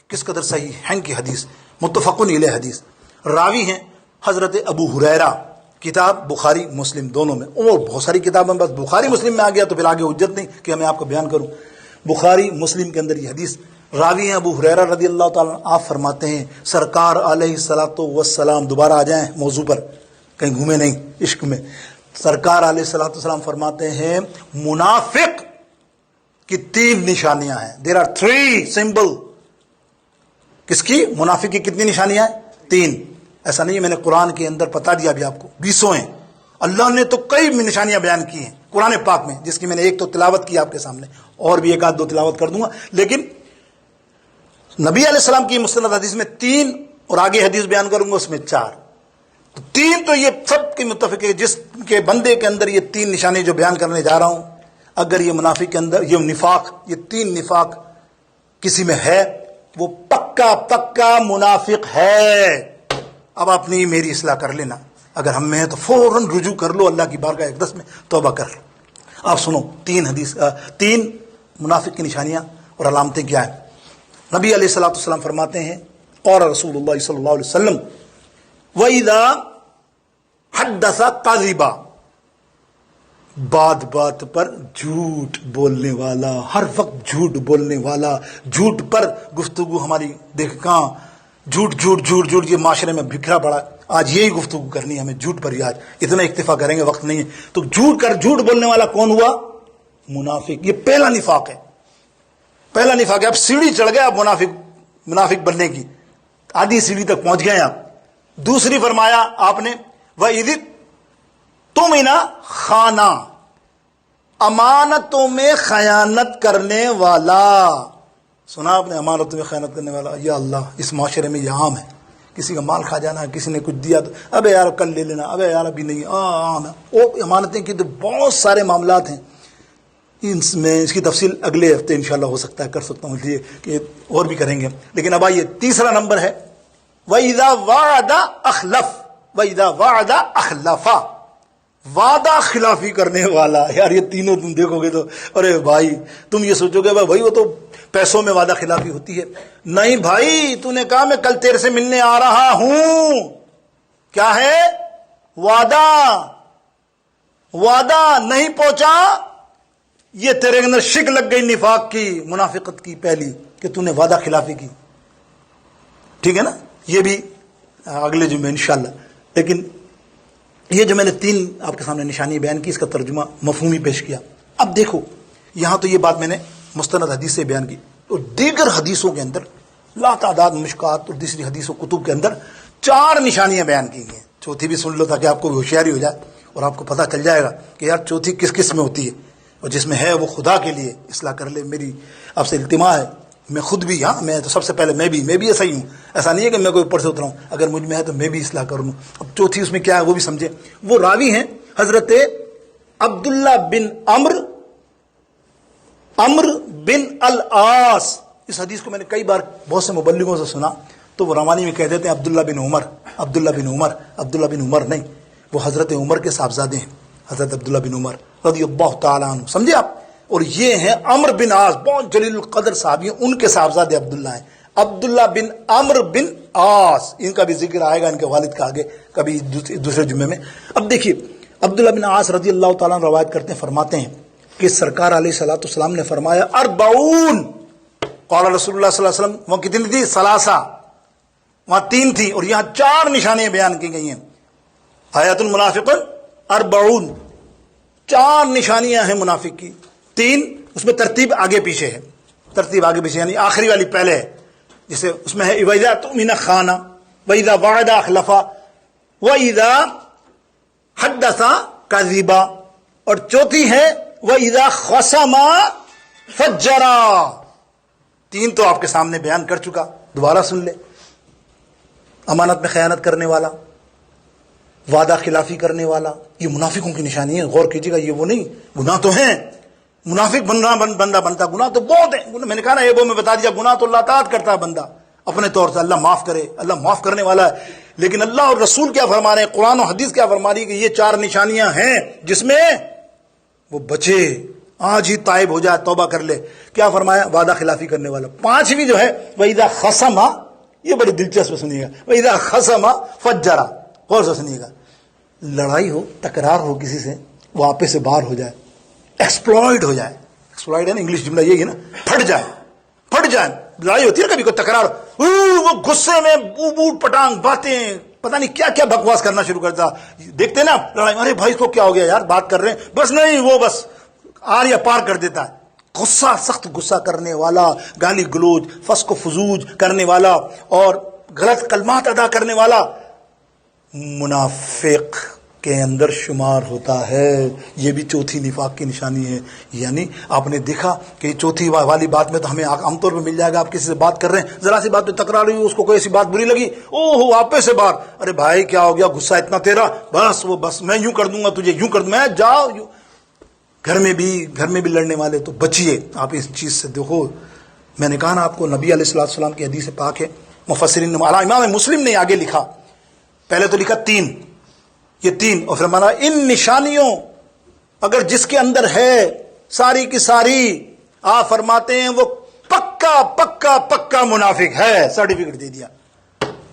کس قدر صحیح ہیں کی حدیث، متفقن علیہ حدیث، راوی ہیں حضرت ابو ہریرہ، کتاب بخاری مسلم دونوں میں، اور بہت ساری کتابیں، بس بخاری مسلم میں آ گیا تو پھر آگے حجت نہیں کہ میں آپ کو بیان کروں۔ بخاری مسلم کے اندر یہ حدیث، راوی ہیں ابو ہریرہ رضی اللہ تعالیٰ عنہ، آپ فرماتے ہیں سرکار علیہ الصلوۃ والسلام، دوبارہ آ جائیں موضوع پر، کہیں گھومے نہیں عشق میں، سرکار علیہ الصلوۃ والسلام فرماتے ہیں منافق کی 3 نشانیاں ہیں، دیر آر 3 سمبل۔ کس کی؟ منافق کی کتنی نشانیاں ہیں؟ 3۔ ایسا نہیں ہے میں نے قرآن کے اندر بتا دیا ابھی آپ کو، 20 ہیں، اللہ نے تو کئی نشانیاں بیان کی ہیں قرآن پاک میں، جس کی میں نے ایک تو تلاوت کی آپ کے سامنے، اور بھی 1 آدھ 2 تلاوت کر دوں گا، لیکن نبی علیہ السلام کی مستند حدیث میں 3 اور آگے حدیث بیان کروں گا اس میں 4۔ تو 3 تو یہ سب کے متفق ہے، جس کے بندے کے اندر یہ 3 نشانی جو بیان کرنے جا رہا ہوں، اگر یہ منافق کے اندر یہ نفاق، یہ 3 نفاق کسی میں ہے، وہ پکا پکا منافق ہے۔ اب اپنی میری اصلاح کر لینا، اگر ہم میں ہے تو فوراً رجوع کر لو اللہ کی بارگاہ اقدس میں، توبہ کر لو۔ آپ سنو 3 منافق کی نشانیاں اور علامتیں کیا ہیں۔ نبی علیہ الصلوۃ والسلام فرماتے ہیں، قال رسول اللہ صلی اللہ علیہ وسلم وَإِذَا حَدَّثَ كَذِبَ، بات پر جھوٹ بولنے والا، ہر وقت جھوٹ بولنے والا، جھوٹ پر گفتگو ہماری دیکھ کہاں جھوٹ یہ معاشرے میں بکھرا پڑا، آج یہی گفتگو کرنی ہے ہمیں، جھوٹ پر ہی آج اتنا اکتفا کریں گے، وقت نہیں ہے۔ تو جھوٹ بولنے والا کون ہوا؟ منافق۔ یہ پہلا نفاق ہے، پہلا نفاق ہے۔ اب سیڑھی چڑھ گئے آپ منافق بننے کی، آدھی سیڑھی تک پہنچ گئے آپ۔ دوسری فرمایا آپ نے وَإِذِ اؤْتُمِنَ خَانَ، امانتوں میں خیانت کرنے والا۔ سنا آپ نے امانتوں میں خیانت کرنے والا؟ یا اللہ، اس معاشرے میں یہ عام ہے، کسی کا مال کھا جانا، کسی نے کچھ دیا تو ابے یار کل لے لینا، ابے یار ابھی نہیں، عام ہے۔ وہ امانتیں کی تو بہت سارے معاملات ہیں، اس کی تفصیل اگلے ہفتے انشاءاللہ ہو سکتا ہے کر سکتا ہوں، اس لیے کہ اور بھی کریں گے۔ لیکن اب آئیے تیسرا نمبر ہے وَإِذَا وَعَدَ أَخْلَفَ، وَإِذَا وَعَدَ أَخْلَفَ، وعدہ خلافی کرنے والا۔ یار یہ تینوں تم دیکھو گے تو ارے بھائی تم یہ سوچو گے بھائی وہ تو پیسوں میں وعدہ خلافی ہوتی ہے، نہیں بھائی، تو نے کہا میں کل تیرے سے ملنے آ رہا ہوں، کیا ہے؟ وعدہ نہیں پہنچا، یہ تیرے اندر شک لگ گئی نفاق کی، منافقت کی پہلی، کہ تو نے وعدہ خلافی کی۔ ٹھیک ہے نا، یہ بھی اگلے جمعے انشاءاللہ۔ لیکن یہ جو میں نے 3 آپ کے سامنے نشانی بیان کی، اس کا ترجمہ مفہومی پیش کیا۔ اب دیکھو یہاں تو یہ بات میں نے مستند حدیث سے بیان کی، اور دیگر حدیثوں کے اندر لا تعداد مشکات اور دوسری حدیث و کتب کے اندر 4 نشانیاں بیان کی گئی ہیں۔ چوتھی بھی سن لو تاکہ آپ کو بھی ہوشیاری ہو جائے اور آپ کو پتہ چل جائے گا کہ یار چوتھی کس کس میں ہوتی ہے، اور جس میں ہے وہ خدا کے لیے اصلاح کر لے۔ میری آپ سے التماس ہے، میں خود بھی، ہاں میں تو سب سے پہلے میں بھی ایسا ہی ہوں، ایسا نہیں ہے کہ میں کوئی اوپر سے اترا ہوں، اگر مجھ میں ہے تو میں بھی اصلاح کروں۔ اب چوتھی اس میں کیا ہے وہ بھی سمجھے۔ وہ راوی ہیں حضرت عبداللہ بن عمر بن العاص۔ اس حدیث کو میں نے کئی بار بہت سے مبلغوں سے سنا، تو وہ روانی میں کہہ دیتے ہیں عبداللہ بن عمر نہیں، وہ حضرت عمر کے صاحبزادے ہیں، حضرت عبداللہ بن عمر رضی اللہ تعالیٰ عنہ، سمجھے آپ۔ اور یہ ہیں عمر بن عاص، بہت جلیل القدر صحابی ہیں، ان کے صاحبزادے عبداللہ ہیں، عبداللہ بن عمر بن عاص۔ ان کا بھی ذکر آئے گا ان کے والد کا آگے کبھی دوسرے جمعے میں۔ اب دیکھیے عبداللہ بن عاص رضی اللہ تعالیٰ عنہ روایت کرتے ہیں، فرماتے ہیں کہ سرکار علیہ الصلوۃ والسلام نے فرمایا 40 قال رسول اللہ صلی اللہ علیہ وسلم، وہ کتنی تھی؟ 3، وہاں 3 تھی، اور یہاں 4 نشانیاں بیان کی گئی ہیں۔ آیات المنافق 40، 4 نشانیاں ہیں منافق کی، 3 اس میں ترتیب آگے پیچھے ہے، یعنی آخری والی پہلے ہے، جیسے اس میں ہے وَإِذَا اؤْتُمِنَ خَانَ، وَإِذَا وَعَدَ أَخْلَفَ، وَإِذَا حَدَّثَ كَذِبَ، اور چوتھی ہے وَإِذَا خَصَمَ فَجَّرَ۔ 3 تو آپ کے سامنے بیان کر چکا، دوبارہ سن لے۔ امانت میں خیانت کرنے والا، وعدہ خلافی کرنے والا، یہ منافقوں کی نشانی ہے، غور کیجیے گا۔ یہ وہ نہیں، گناہ تو ہیں، منافق بندہ بنتا، گناہ تو بہت ہے، میں نے کہا نا ایک میں بتا دیا، گناہ تو اللہ تعالیٰ کرتا ہے بندہ اپنے طور سے، اللہ معاف کرے، اللہ معاف کرنے والا ہے۔ لیکن اللہ اور رسول کیا فرما رہے ہیں، قرآن و حدیث کیا فرما رہی ہے کہ یہ 4 نشانیاں ہیں جس میں وہ بچے، آج ہی تائب ہو جائے، توبہ کر لے. کیا فرمایا؟ وعدہ خلافی کرنے والا. پانچویں جو ہے وَإِذَا خَصَمَ، یہ بڑی دلچسپ سنیے گا. وَإِذَا خَصَمَ فَجَّرَ، غور سے سنیے گا. لڑائی ہو، تکرار ہو کسی سے، وہ آپے سے باہر ہو جائے، ایکسپلائٹ ہو جائے. ایکسپلائٹ ہے نا انگلش جملہ یہی ہے نا، پھٹ جائے. پھٹ جائے. لڑائی ہوتی ہے نا کبھی کوئی تکرار، وہ غصے میں اوٹ پٹانگ باتیں، پتہ نہیں کیا کیا بکواس کرنا شروع کرتا. دیکھتے نا لڑائی، ارے بھائی اس کو کیا ہو گیا یار، بات کر رہے ہیں بس نہیں، وہ بس آر یا پار کر دیتا ہے. غصہ، سخت غصہ کرنے والا، گالی گلوچ، فسق و فجوج کرنے والا اور غلط کلمات ادا کرنے والا منافق کے اندر شمار ہوتا ہے. یہ بھی چوتھی نفاق کی نشانی ہے. یعنی آپ نے دیکھا کہ چوتھی والی بات میں تو ہمیں عام طور پہ مل جائے گا. آپ کسی سے بات کر رہے ہیں، ذرا سی بات پہ تکرار ہوئی، اس کو کوئی ایسی بات بری لگی، اوہ آپے سے باہر، ارے بھائی کیا ہو گیا، غصہ اتنا تیرا، بس وہ بس میں یوں کر دوں گا تجھے، یوں کر دوں میں، جاؤ. گھر میں بھی لڑنے والے تو بچیے. آپ اس چیز سے دیکھو، میں نے کہا نا آپ کو، نبی علیہ الصلوۃ والسلام کی حدیث پاک ہے. مفسرین نے، امام مسلم نے آگے لکھا، پہلے تو لکھا 3، یہ 3، اور فرمایا ان نشانیوں اگر جس کے اندر ہے ساری کی ساری، آپ فرماتے ہیں وہ پکا پکا پکا منافق ہے. سرٹیفکیٹ دے دیا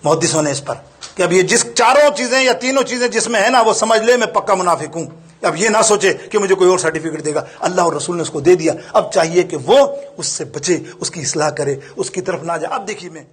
محدثوں نے اس پر کہ اب یہ جس چاروں چیزیں یا تینوں چیزیں جس میں ہے نا، وہ سمجھ لے میں پکا منافق ہوں. اب یہ نہ سوچے کہ مجھے کوئی اور سرٹیفکیٹ دے گا، اللہ اور رسول نے اس کو دے دیا. اب چاہیے کہ وہ اس سے بچے، اس کی اصلاح کرے، اس کی طرف نہ جائے. اب دیکھیے میں